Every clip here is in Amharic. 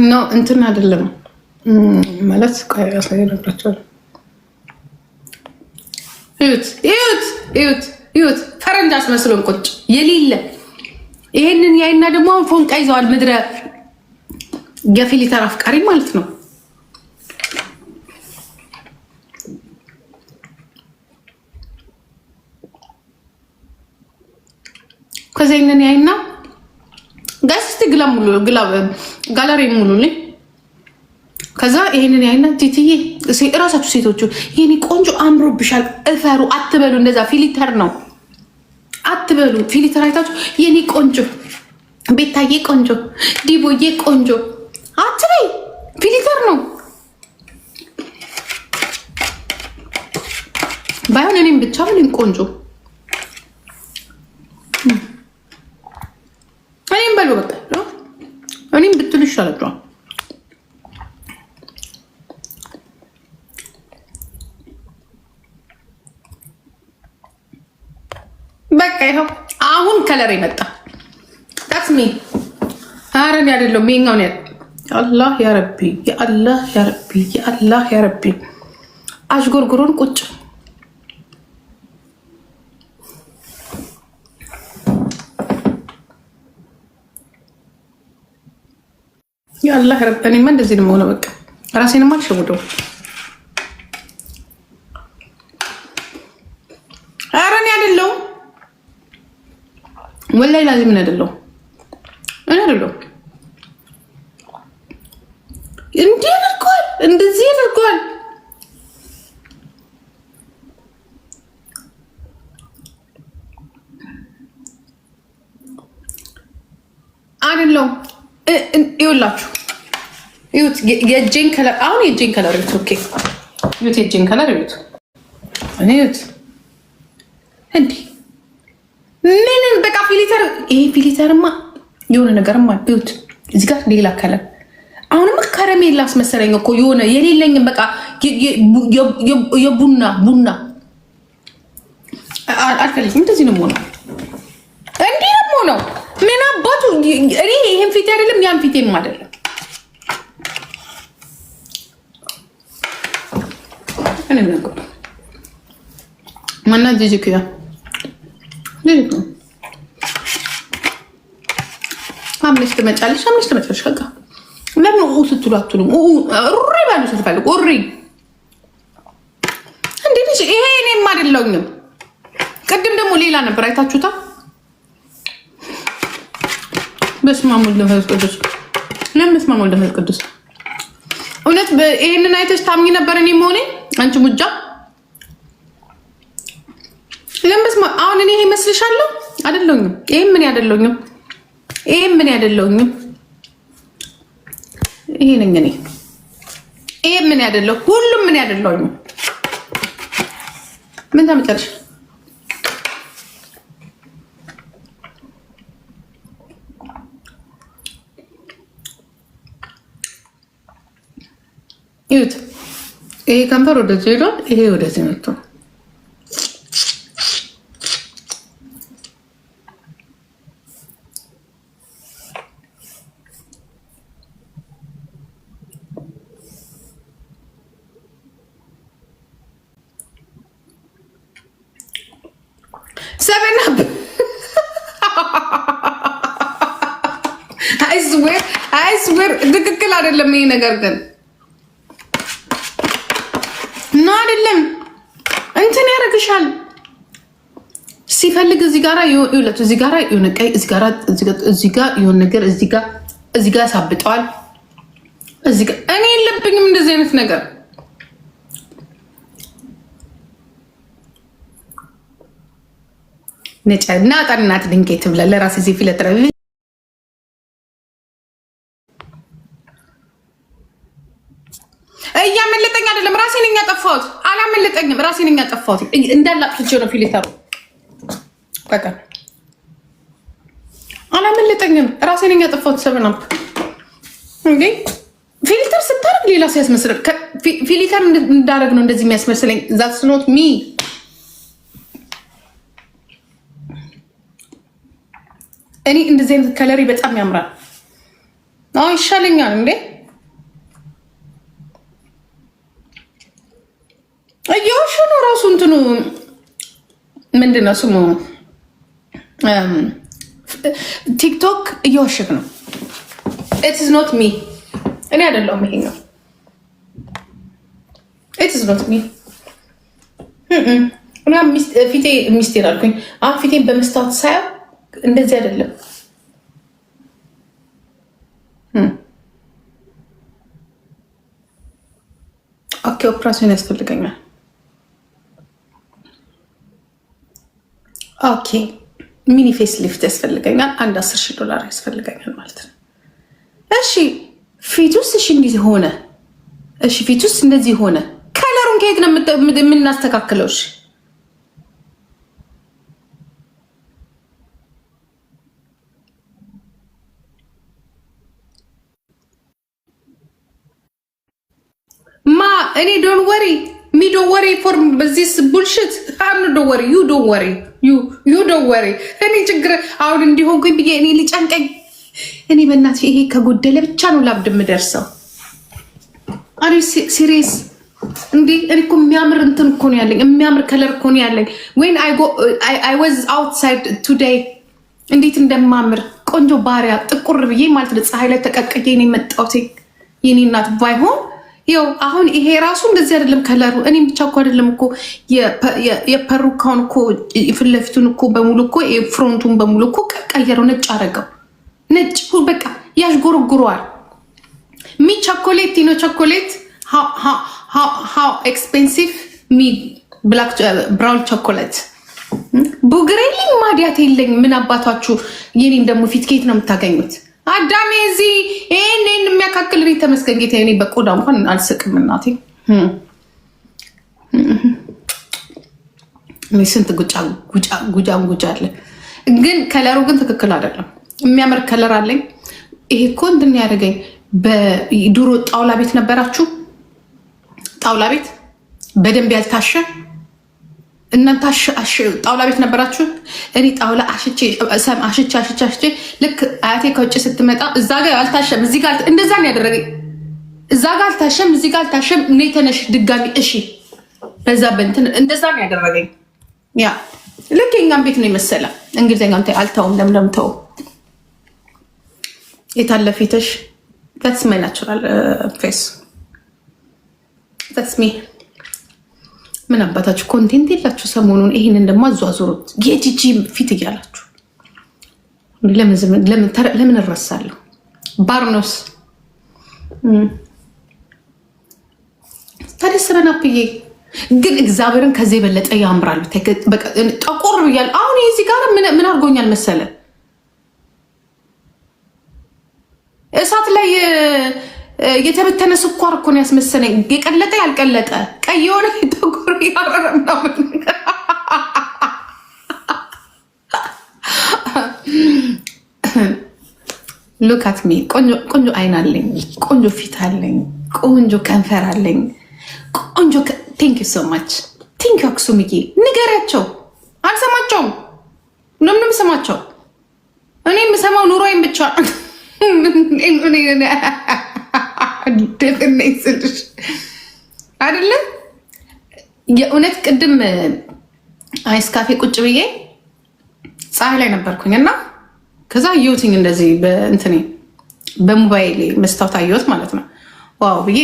ኖ እንትን አይደለም ማለት ቆይ ያሳየናችኋል። እዩት ፈረንጅ አስመስሎን ቁጭ የሌለ ይሄንን ያይና ደግሞ ፎንቃ ይዘዋል። ምድረ የፊሊተር አፍቃሪ ማለት ነው። ከዛ ይሄንን ያይና ጋስቲ ጋለሪ ሙሉልኝ። ከዛ ይሄንን ያይና ቲቲዬ እራሳችሁ ሴቶቹ የኔ ቆንጆ አምሮብሻል እፈሩ አትበሉ። እንደዛ ፊሊተር ነው አትበሉ። ፊሊተር አይታችሁ የኔ ቆንጆ ቤታዬ ቆንጆ ዲቦዬ ቆንጆ አትበይ። ፊሊተር ነው። ባይሆን እኔም ብቻ ምንም ቆንጆ እኔም በሉ በቃ እኔም ብትሉ ይሻላችኋል። በቃ ይኸው አሁን ከለር ይመጣ ታክስሚ አረን ያደለው ሜኛው ነው። አላህ ያ ረቢ ያአላህ ያ ረቢ ያአላህ ያ ረቢ አሽጎርጎሮን ቁጭ ያአላህ ያ ረቢ። እኔማ እንደዚህ ነው የምሆነው። በቃ ራሴንም አልሸውደው። አረን ያደለው ወላሂ ላዚም ምን አይደለው እኔ አይደለው እንዲህ አድርጓል፣ እንደዚህ አድርጓል። አይደለው ይኸውላችሁ ይሁት የጄን ከለር አሁን የጄን ከለር ይሁት ኦኬ ይሁት የጄን ከለር ይሁት እኔ ይሁት እንዲህ ምንም በቃ ፊሊተር ይሄ ፊሊተርማ የሆነ ነገርማ ይሁት እዚህ ጋር ሌላ ከለር አሁንማ ከረሜላ አስመሰለኝ እኮ የሆነ የሌለኝም በቃ የቡና አልፈልግም። እንደዚህ ነው የምሆነው፣ እንዲህ ነው የምሆነው። ምን አባቱ እኔ ይሄን ፊት አይደለም ያን ፊቴም አይደለም። እኔ ምን አውቃለሁ ማና ጂጂኪያ አምስት ትመጫለሽ በቃ ለምን ስትሉ አትሉም? ኡሪ ባሉ ስትፈልጉ ኡሪ እንዴት ይሄ እኔም አይደለሁኝም። ቅድም ደግሞ ሌላ ነበር አይታችሁታ። በስመ አብ ወወልድ ወመንፈስ ቅዱስ ለምን በስመ አብ ወወልድ ወመንፈስ ቅዱስ እውነት ይሄንን አይተሽ ታምኚ ነበር እኔ መሆኔ አንቺ ሙጃ ለምንስ አሁን እኔ ይመስልሻለሁ? አይደለሁኝም። ይሄም ምን ያደለሁኝም ይሄ ነኝ እኔ። ይሄ ምን ያደለሁ ሁሉም ምን ያደለሁኝም። ምን ታመጣለሽ? ይሁት ይሄ ከንፈር ወደዚህ ሄዷል። ይሄ ወደዚህ መጥቷል። Seven up. I swear ትክክል አይደለም ይሄ ነገር ግን ነው አይደለም እንትን ያደርግሻል ሲፈልግ እዚህ ጋራ ይውለት እዚህ ጋራ የሆነ ቀይ እዚህ ጋር የሆነ ነገር እዚህ ጋር ያሳብጠዋል እዚህ ጋር እኔ የለብኝም እንደዚህ አይነት ነገር ነጫና ጠናት ድንቄት ብለ ለራስ እዚህ ፊልተር እያመለጠኝ አይደለም ራሴ ነኝ ያጠፋሁት። አላመለጠኝም ራሴ ነኝ ያጠፋሁት። እንዳላጥፍቼ ነው ፊልተሩ በቃ አላመለጠኝም ራሴ ነኝ ያጠፋሁት። ሰበና እንዴ ፊልተር ስታረግ ሌላ ሲያስመስል ፊልተር እንዳረግ ነው እንደዚህ የሚያስመስለኝ። that's not me እኔ እንደዚህ አይነት ከለሪ በጣም ያምራል። አዎ ይሻለኛል እንዴ እየዋሸ ነው ራሱ እንትኑ ምንድነው ስሙ ቲክቶክ እየዋሸክ ነው it is not me እኔ አይደለሁም ይሄኛው it is not me እና ፊቴ ሚስቴር አልኩኝ አሁን ፊቴን በመስታወት ሳየው እንደዚህ አይደለም ኦኬ ኦፕራሲዮን ያስፈልገኛል ኦኬ ሚኒ ፌስ ሊፍት ያስፈልገኛል አንድ $10,000 ያስፈልገኛል ማለት ነው እሺ ፊቱስ እሺ እንደዚህ ሆነ እሺ ፊቱስ እንደዚህ ሆነ ከለሩን ከየት ነው የምናስተካክለው እሺ እኔ don't worry me don't worry for this bullshit I'm not don't worry you don't worry you don't worry እኔ ችግር አሁን እንዲሆንኩኝ ብዬ እኔ ልጨንቀኝ እኔ በእናትህ ይሄ ከጎደለ ብቻ ነው ላብድ የምደርሰው አሪ ሲሪየስ እንዴ እኔ እኮ የሚያምር እንትን እኮ ነው ያለኝ የሚያምር ከለር እኮ ነው ያለኝ when I was outside today እንዴት እንደማምር ቆንጆ ባሪያ ጥቁር ብዬ ማለት ለፀሐይ ላይ ተቀቀየ እኔ መጣሁት የኔ እናት ባይሆን ይው አሁን ይሄ ራሱ እንደዚህ አይደለም ከለሩ እኔም ብቻ እኮ አይደለም እኮ የፐሩካውን እኮ ፍለፊቱን እኮ በሙሉ እኮ ፍሮንቱን በሙሉ እኮ ቀየረው ነጭ አረጋው ነጭ በቃ ያሽጎረጉረዋል ሚ ቾኮሌት ነው ቾኮሌት how expensive me black brown chocolate ቡግሬልኝ ማዲያት የለኝ ምን አባታችሁ የኔን ደግሞ ፊት ከየት ነው የምታገኙት አዳሜ እዚህ ይሄንን የሚያካክል እኔ ተመስገን ጌታዬ እኔ በቆዳ እንኳን አልስቅም እናቴ ምን ስንት ጉጫ አለ ግን ከለሩ ግን ትክክል አይደለም የሚያምር ከለር አለኝ ይሄ እኮ እንትን ያደርገኝ በዱሮ ጣውላ ቤት ነበራችሁ ጣውላ ቤት በደንብ ያልታሸ እናንተ ጣውላ ቤት ነበራችሁ እኔ ጣውላ አሽቼ ልክ አያቴ ከውጭ ስትመጣ እዛ ጋር አልታሸም እዚህ ጋር እንደዛ ነው ያደረገኝ እዛ ጋር አልታሸም እዚህ ጋር አልታሸም እኔ ተነሽ ድጋሚ እሺ በዛ በእንትን እንደዛ ነው ያደረገኝ ያ ልክ የኛም ቤት ነው የመሰለ እንግሊዘኛም አልተውም ለምለምተው የታለፊተሽ that's my natural face that's me ምን አባታችሁ ኮንቴንት የላችሁ ሰሞኑን ይሄንን ደግሞ አዟዙሩት የጂጂ ፊት እያላችሁ ለምን እረሳለሁ ባርኖስ ታደስረናፕዬ ግን እግዚአብሔርን ከዚህ የበለጠ ያምራል ጠቆር ብያል አሁን እዚህ ጋር ምን አድርጎኛል መሰለ እሳት ላይ የተበተነ ስኳር እኮ ነው ያስመሰለኝ የቀለጠ ያልቀለጠ ቀይ የሆነ ጥቁር ያረረም ነው look at me ቆንጆ አይን አለኝ ቆንጆ ፊት አለኝ ቆንጆ ከንፈር አለኝ ቆንጆ thank you so much thank you አክሱምዬ ንገሪያቸው አልሰማቸውም ምንም ሰማቸው እኔ የምሰማው ኑሮዬን ብቻ ደፍነይስልሽ አይደለም የእውነት ቅድም አይስ ካፌ ቁጭ ብዬ ፀሐይ ላይ ነበርኩኝ እና ከዛ አየሁትኝ እንደዚህ በእንትኔ በሞባይል መስታወት አየሁት ማለት ነው ዋው ብዬ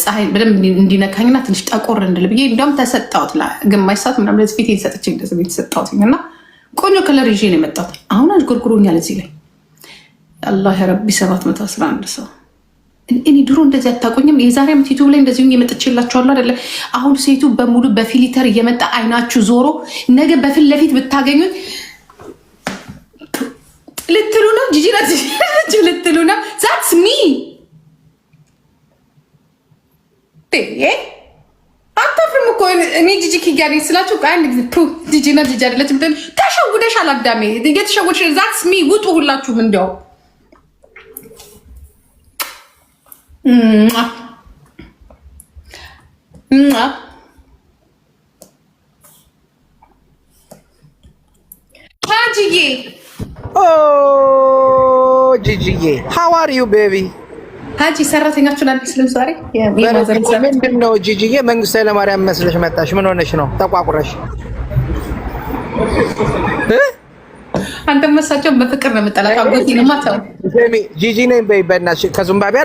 ፀሐይ በደንብ እንዲነካኝና ትንሽ ጠቆር እንድል ብዬ እንደውም ተሰጣሁት ግማሽ ሰዓት ምናምን ለዚህ ፊቴን ሰጥቼ እንደዚህ ተሰጣሁትኝ እና ቆንጆ ከለር ይዤ ነው የመጣሁት አሁን አልጎርጉሮኛል እዚህ ላይ አላህ ረቢ 711 ሰው እኔ ድሮ እንደዚህ አታውቁኝም የዛሬ ዓመት ዩቲዩብ ላይ እንደዚህ የመጥቼላችኋለሁ አይደለ አሁን ሴቱ በሙሉ በፊሊተር እየመጣ አይናችሁ ዞሮ ነገ በፊት ለፊት ብታገኙት ልትሉ ነው ጂጂ ልትሉ ነው that's me አታፍርም እኮ እኔ ጂጂ ኪጋሪ ስላችሁ አንድ ጊዜ ጂጂና ጂጂ አይደለችም ተሸውደሻል አዳሜ እየተሸወድሽ that's me ውጡ ሁላችሁም እንዲያው Oh, ጂጂዬ? How are you baby? ሀጂ ሰራተኛችሁን አልመስልም ዛሬ? ምንድን ነው ጂጂዬ? መንግስቱ ኃይለማርያም መስለሽ መጣሽ። ምን ሆነሽ ነው ተቋቁረሽ? አንተ መሳቸው በፍቅር ነው የምጠላት። አጎቴ ነው ማታው ጂጂ ነኝ በይ በእናትሽ ከዙምባቤ